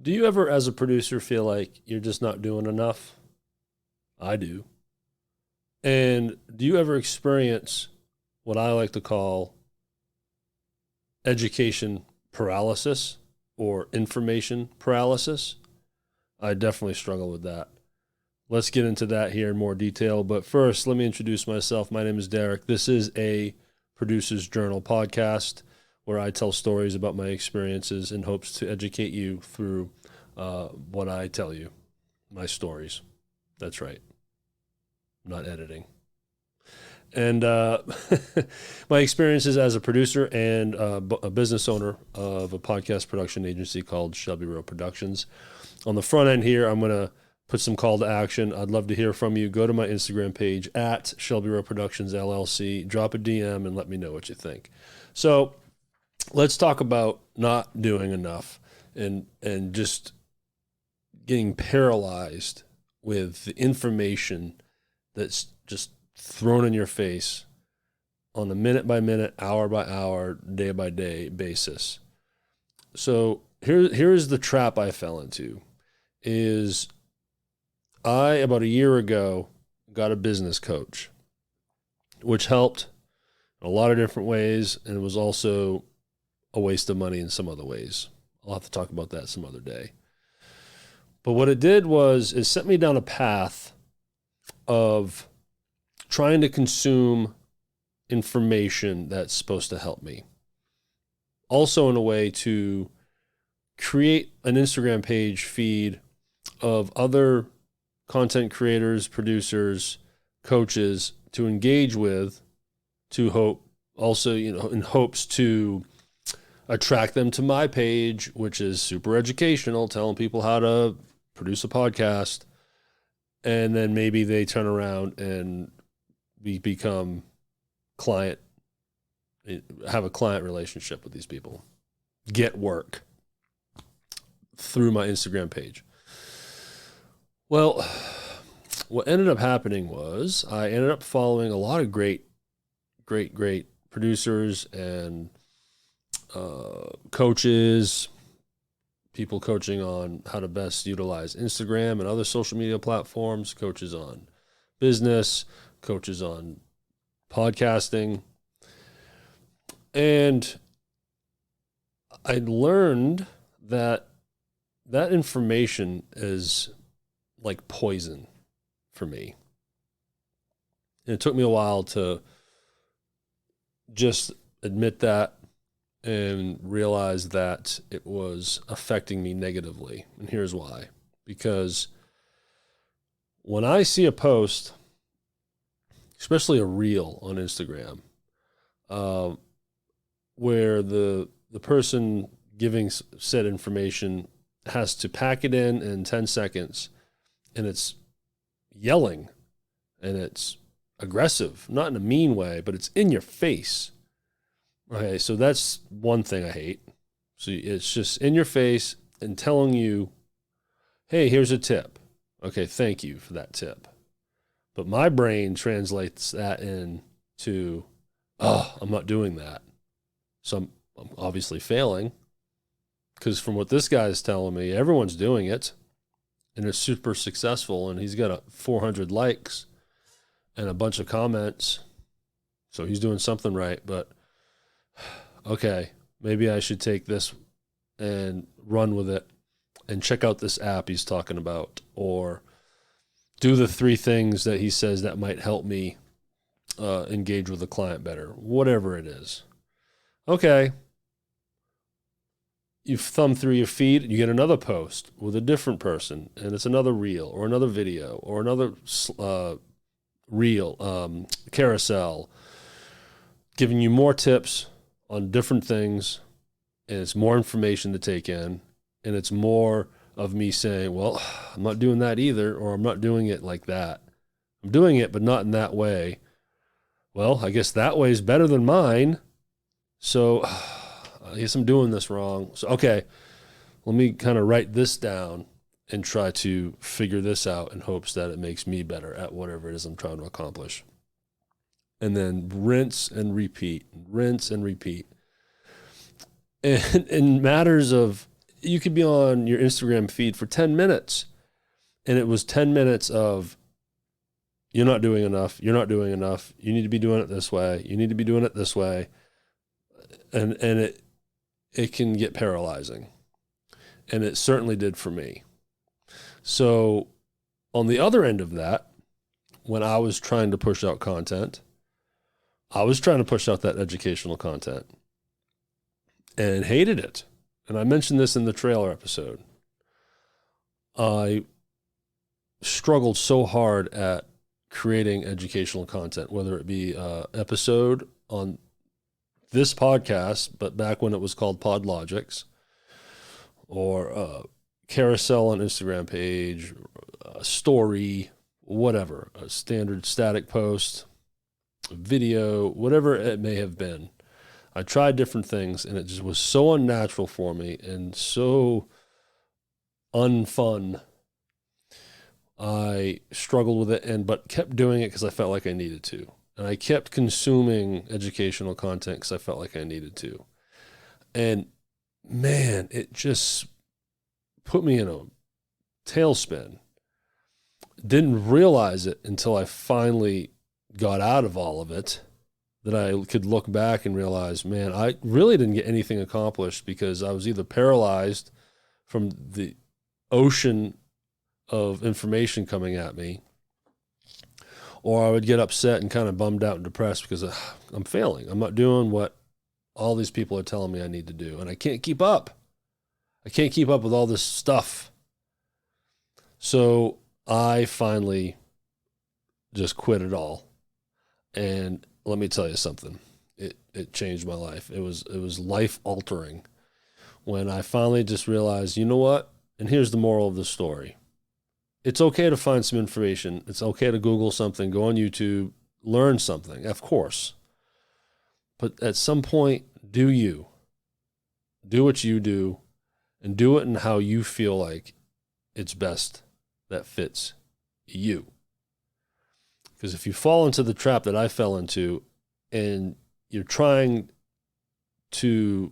Do you ever, as a producer, feel like you're just not doing enough? I do. And do you ever experience what I like to call education paralysis or information paralysis? I definitely struggle with that. Let's get into that here in more detail. But first, let me introduce myself. My name is Derek. This is a Producer's Journal podcast where I tell stories about my experiences in hopes to educate you through what I tell you, my stories. That's right. I'm not editing. And my experiences as a producer and a business owner of a podcast production agency called Shelby Rowe Productions. On the front end here, I'm going to put some call to action. I'd love to hear from you. Go to my Instagram page at Shelby Rowe Productions LLC. Drop a DM and let me know what you think. So let's talk about not doing enough and just getting paralyzed with the information that's just thrown in your face on a minute by minute, hour by hour, day by day basis. So here's the trap I fell into is I, about a year ago, got a business coach, which helped in a lot of different ways, and it was also a waste of money in some other ways. I'll have to talk about that some other day. But what it did was it set me down a path of trying to consume information that's supposed to help me. Also in a way to create an Instagram page feed of other content creators, producers, coaches to engage with, to hope also, in hopes to attract them to my page, which is super educational, telling people how to produce a podcast. And then maybe they turn around and we become have a client relationship with these people, get work through my Instagram page. Well, what ended up happening was I ended up following a lot of great producers and coaches, people coaching on how to best utilize Instagram and other social media platforms, coaches on business, coaches on podcasting. And I learned that information is like poison for me. And it took me a while to just admit that and realize that it was affecting me negatively. And here's why. Because when I see a post, especially a reel on Instagram, where the person giving said information has to pack it in 10 seconds, and it's yelling, and it's aggressive, not in a mean way, but it's in your face. Okay, so that's one thing I hate. So it's just in your face and telling you, hey, here's a tip. Okay, thank you for that tip. But my brain translates that into, I'm not doing that. So I'm obviously failing, because from what this guy is telling me, everyone's doing it and it's super successful, and he's got 400 likes and a bunch of comments. So he's doing something right. But okay, maybe I should take this and run with it and check out this app he's talking about, or do the 3 things that he says that might help me engage with a client better, whatever it is. Okay. You thumb through your feed, and you get another post with a different person, and it's another reel or another video or another reel, carousel, giving you more tips on different things, and it's more information to take in, and it's more of me saying, well, I'm not doing that either, or I'm not doing it like that. I'm doing it, but not in that way. Well, I guess that way is better than mine. So I guess I'm doing this wrong. So, okay, let me kind of write this down and try to figure this out in hopes that it makes me better at whatever it is I'm trying to accomplish. And then rinse and repeat. And in matters of, you could be on your Instagram feed for 10 minutes, and it was 10 minutes of, you're not doing enough, you're not doing enough, you need to be doing it this way, you need to be doing it this way. And it can get paralyzing. And it certainly did for me. So on the other end of that, when I was trying to push out content, I was trying to push out that educational content and hated it. And I mentioned this in the trailer episode. I struggled so hard at creating educational content, whether it be an episode on this podcast, but back when it was called PodLogics, or a carousel on Instagram page, a story, whatever, a standard static post, a video, whatever it may have been. I tried different things, and it just was so unnatural for me and so unfun. I struggled with it, but kept doing it because I felt like I needed to. And I kept consuming educational content because I felt like I needed to. And man, it just put me in a tailspin. Didn't realize it until I finally got out of all of it, that I could look back and realize, man, I really didn't get anything accomplished because I was either paralyzed from the ocean of information coming at me, or I would get upset and kind of bummed out and depressed because I'm failing. I'm not doing what all these people are telling me I need to do, and I can't keep up. I can't keep up with all this stuff. So I finally just quit it all. And let me tell you something. It changed my life. It was life altering when I finally just realized, you know what? And here's the moral of the story. It's okay to find some information. It's okay to Google something, go on YouTube, learn something, of course. But at some point, do you. Do what you do, and do it in how you feel like it's best, that fits you. Because if you fall into the trap that I fell into, and you're trying to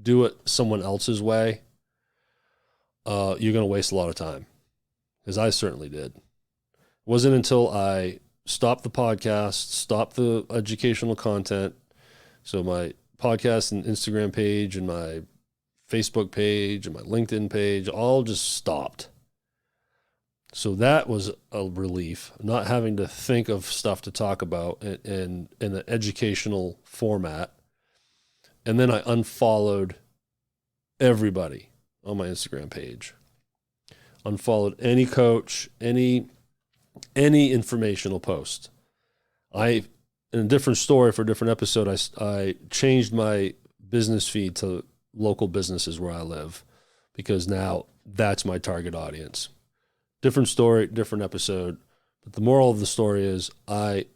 do it someone else's way, you're going to waste a lot of time. Because I certainly did. It wasn't until I stopped the podcast, stopped the educational content, so my podcast and Instagram page and my Facebook page and my LinkedIn page all just stopped. So that was a relief, not having to think of stuff to talk about in an educational format. And then I unfollowed everybody on my Instagram page. Unfollowed any coach, any informational post. In a different story for a different episode, I changed my business feed to local businesses where I live, because now that's my target audience. Different story, different episode. But the moral of the story is I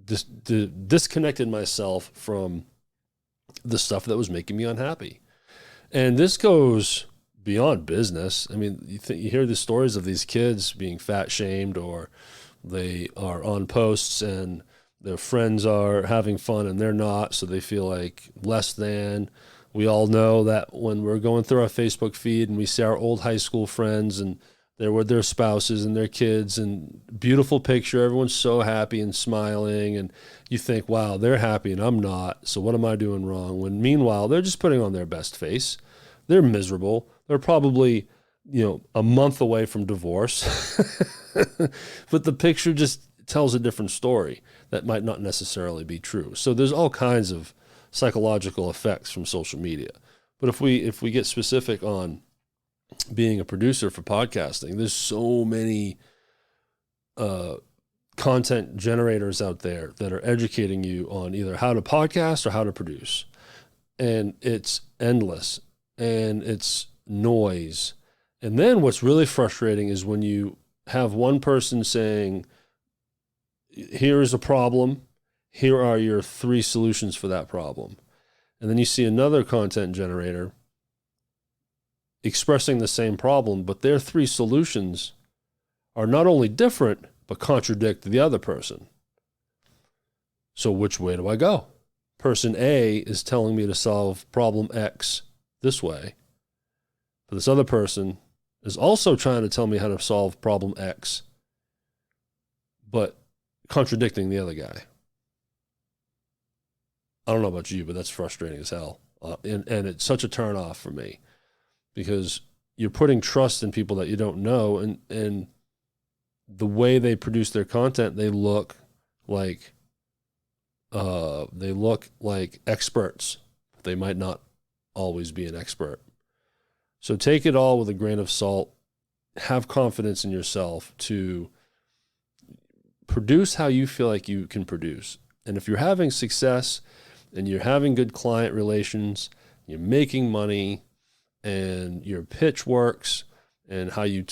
disconnected myself from the stuff that was making me unhappy. And this goes beyond business. I mean, you hear the stories of these kids being fat shamed, or they are on posts and their friends are having fun and they're not, so they feel like less than. We all know that when we're going through our Facebook feed and we see our old high school friends and they're with their spouses and their kids, and beautiful picture, everyone's so happy and smiling, and you think, wow, they're happy and I'm not, so what am I doing wrong? When meanwhile, they're just putting on their best face. They're miserable. They're probably, a month away from divorce. But the picture just tells a different story that might not necessarily be true. So there's all kinds of psychological effects from social media. But if we get specific on being a producer for podcasting, there's so many content generators out there that are educating you on either how to podcast or how to produce. And it's endless, and it's noise. And then what's really frustrating is when you have one person saying, here is a problem, here are your 3 solutions for that problem. And then you see another content generator expressing the same problem, but their 3 solutions are not only different, but contradict the other person. So which way do I go? Person A is telling me to solve problem X this way. But this other person is also trying to tell me how to solve problem X, but contradicting the other guy. I don't know about you, but that's frustrating as hell. And it's such a turn off for me, because you're putting trust in people that you don't know, and the way they produce their content, they look like experts. They might not always be an expert. So take it all with a grain of salt. Have confidence in yourself to produce how you feel like you can produce. And if you're having success and you're having good client relations, you're making money, and your pitch works, and how you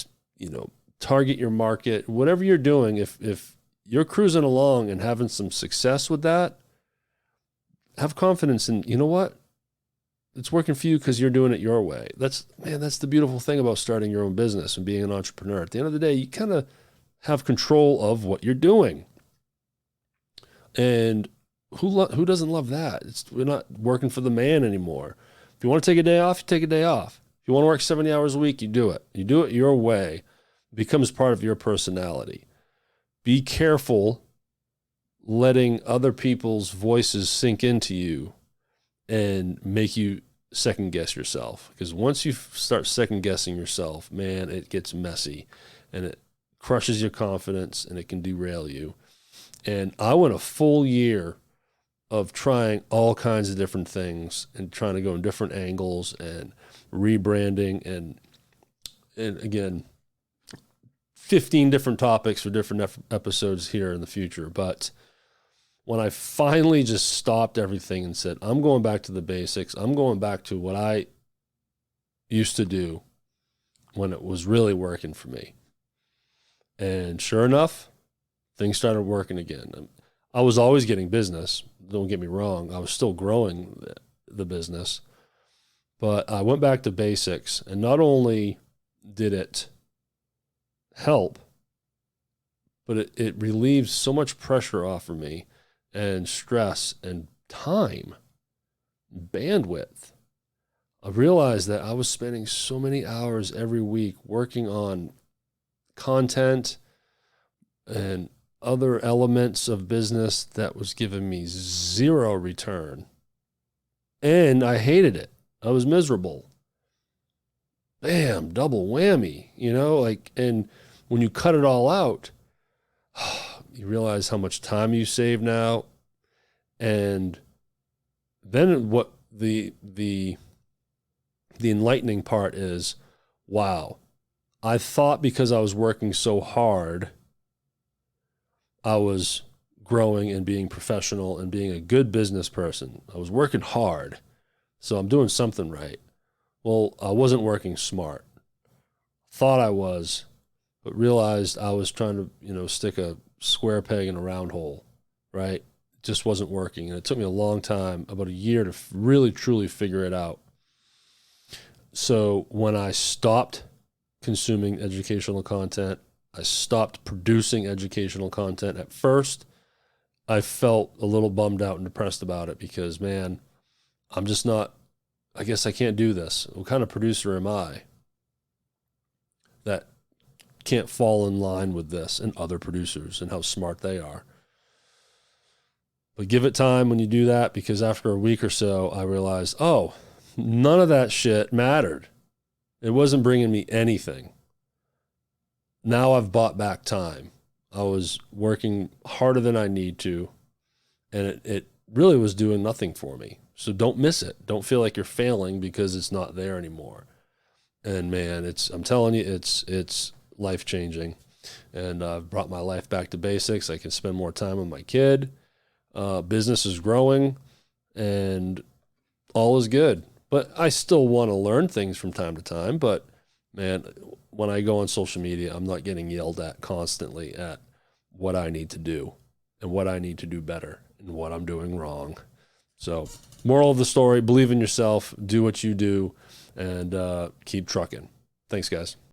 target your market, whatever you're doing, if you're cruising along and having some success with that, have confidence in, you know what? It's working for you because you're doing it your way. That's the beautiful thing about starting your own business and being an entrepreneur. At the end of the day, you kind of have control of what you're doing. And who doesn't love that? We're not working for the man anymore. If you want to take a day off, you take a day off. If you want to work 70 hours a week, you do it. You do it your way. It becomes part of your personality. Be careful letting other people's voices sink into you and make you second guess yourself. Because once you start second guessing yourself, man, it gets messy, and it crushes your confidence, and it can derail you. And I went a full year of trying all kinds of different things and trying to go in different angles and rebranding and again, 15 different topics for different episodes here in the future. But when I finally just stopped everything and said, I'm going back to the basics, I'm going back to what I used to do when it was really working for me. And sure enough, things started working again. I was always getting business. Don't get me wrong. I was still growing the business. But I went back to basics, and not only did it help, but it relieved so much pressure off of me, and stress and time, bandwidth. I realized that I was spending so many hours every week working on content and other elements of business that was giving me zero return. And I hated it. I was miserable. Bam, double whammy, and when you cut it all out, you realize how much time you save now. And then what the enlightening part is, wow, I thought because I was working so hard, I was growing and being professional and being a good business person. I was working hard, so I'm doing something right. Well, I wasn't working smart. Thought I was, but realized I was trying to, stick a square peg in a round hole, right? It just wasn't working. And it took me a long time, about a year, to really, truly figure it out. So when I stopped consuming educational content, I stopped producing educational content. At first, I felt a little bummed out and depressed about it because, man, I'm just not, I guess I can't do this. What kind of producer am I that can't fall in line with this and other producers and how smart they are? But give it time when you do that, because after a week or so, I realized, oh, none of that shit mattered. It wasn't bringing me anything. Now I've bought back time. I was working harder than I need to, and it really was doing nothing for me. So don't miss it. Don't feel like you're failing because it's not there anymore. And man, I'm telling you, it's life-changing. And I've brought my life back to basics. I can spend more time with my kid. Business is growing, and all is good. But I still want to learn things from time to time. But man, when I go on social media, I'm not getting yelled at constantly at what I need to do and what I need to do better and what I'm doing wrong. So, moral of the story, believe in yourself, do what you do, and keep trucking. Thanks, guys.